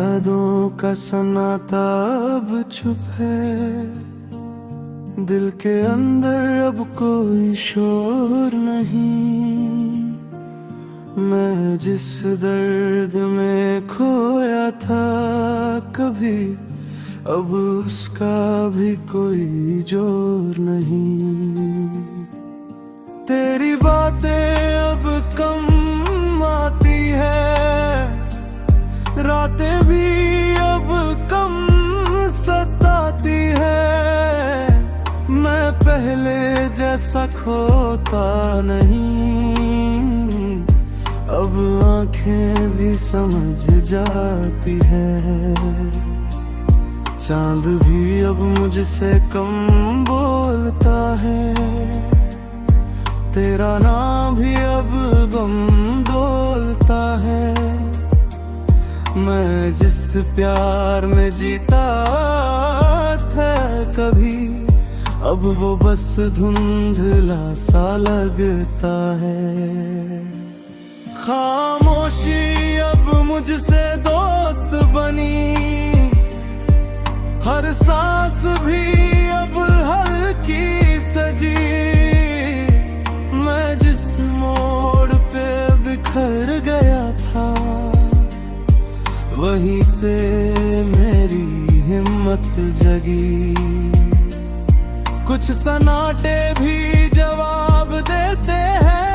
यादों का सन्नाटा अब चुप है, दिल के अंदर अब कोई शोर नहीं। मैं जिस दर्द में खोया था कभी, अब उसका भी कोई जोर नहीं। तेरी बातें अब कम आती है, रातें भी अब कम सताती है। मैं पहले जैसा खोता नहीं, अब आंखें भी समझ जाती है। चांद भी अब मुझसे कम बोलता है, तेरा नाम भी अब गम डोलता है। मैं जिस प्यार में जीता था कभी, अब वो बस धुंधला सा लगता है। खामोशी अब मुझसे दोस्त बनी, हर सांस भी अब हल्की सजी। मैं जिस मोड़ पे बिखर गया था, वहीं से मेरी हिम्मत जगी। कुछ सन्नाटे भी जवाब देते हैं,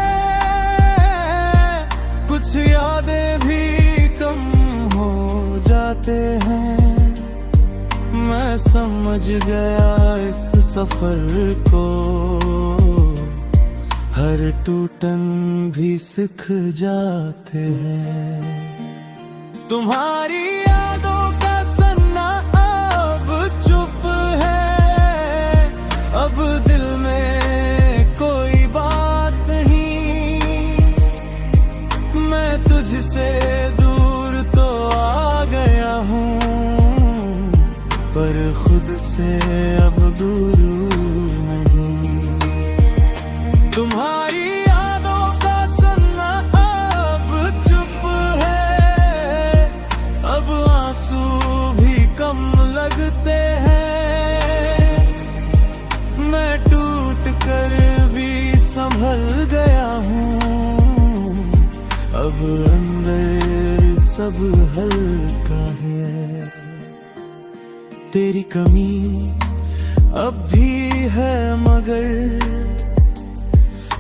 कुछ यादें भी कम हो जाते हैं। मैं समझ गया इस सफर को, हर टूटन भी सिख जाते हैं। तुम्हारी यादों का सन्ना अब चुप है, अब दिल में कोई बात नहीं। मैं तुझसे दूर तो आ गया हूँ, पर खुद से अब दूर नहीं। तुम्हारी यादों का सन्ना अब चुप है, अब आंसू भी कम लगते हैं। मैं टूट कर भी संभल गया हूँ, अब अंदर सब हल्का है। तेरी कमी अब भी है मगर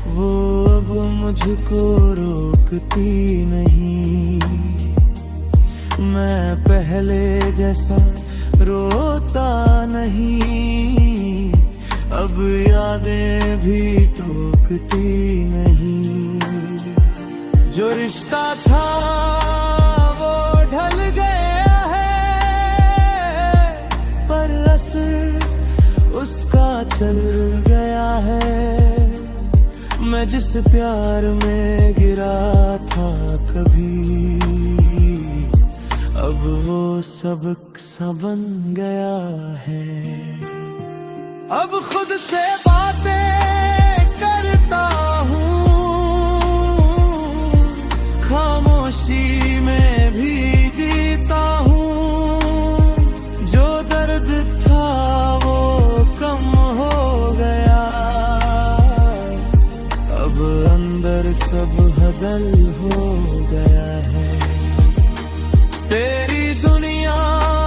वो अब मुझको रोकती नहीं। मैं पहले जैसा रोता नहीं, अब यादें भी टोकती नहीं। जो रिश्ता था वो ढल गया है, पर असर उसका चल गया है। मैं जिस प्यार में गिरा था कभी, अब वो सबक सा बन गया है। अब खुद से बातें करता हूँ, खामोशी में भी जीता हूँ। जो दर्द था वो कम हो गया, अब अंदर सब बदल हो गया है। तेरी दुनिया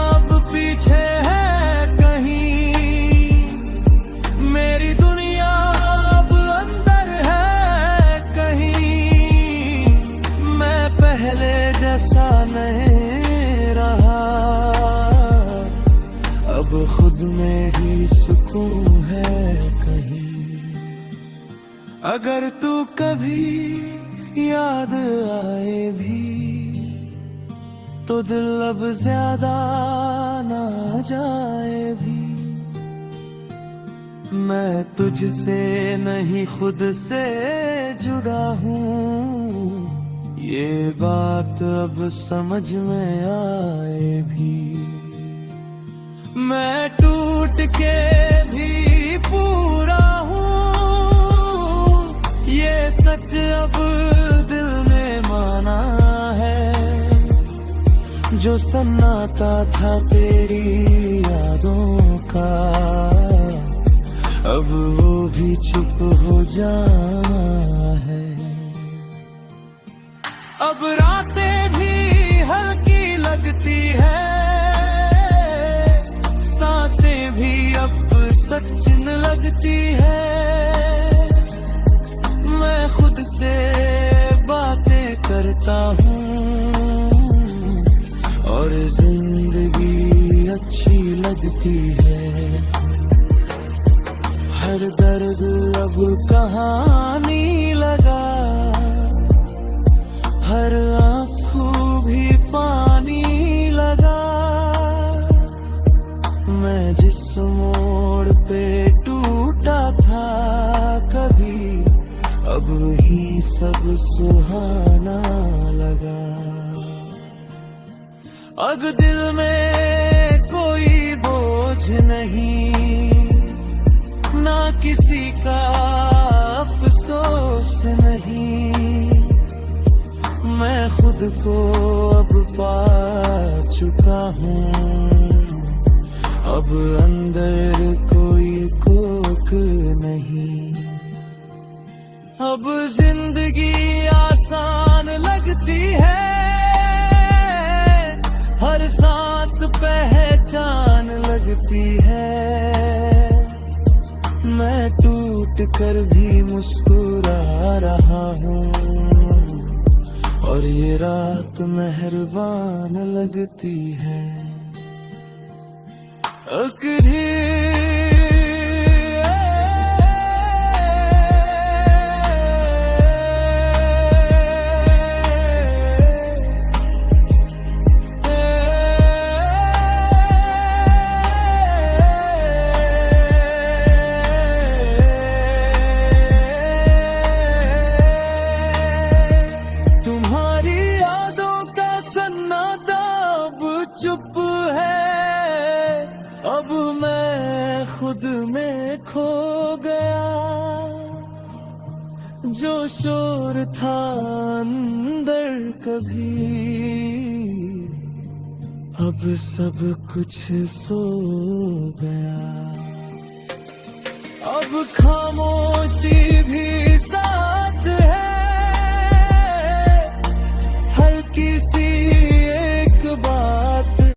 अब पीछे है कहीं, मेरी दुनिया अब अंदर है कहीं। मैं पहले जैसा नहीं रहा, अब खुद में ही सुकून है कहीं। अगर तू कभी याद आए भी, तो दिल अब ज्यादा ना जाए भी। मैं तुझसे नहीं खुद से जुड़ा हूँ, ये बात अब समझ में आए भी। मैं टूट के भी पूरा हूँ, ये सच अब दिल ने माना है। जो सन्नाटा था तेरी यादों का, अब वो भी चुप हो जाना है। अब रातें भी हल्की लगती है, सांसें भी अब सचिन लगती है। मैं खुद से बातें करता हूँ और जिंदगी अच्छी लगती है। हर दर्द अब कहानी लगा, हर आंसू भी पानी लगा। मैं जिस मोड़ पे टूटा था कभी, अब ही सब सुहाना लगा। अब दिल में कोई बोझ नहीं, ना किसी का अफसोस नहीं। मैं खुद को अब पा चुका हूँ, अब अंदर कोई कोक नहीं। अब जिंदगी आसान लगती है, हर सांस पहचान लगती है। मैं टूट कर भी मुस्कुरा रहा हूँ और ये रात मेहरबान लगती है। आखिरी चुप है, अब मैं खुद में खो गया। जो शोर था अंदर कभी, अब सब कुछ सो गया। अब खामोशी भी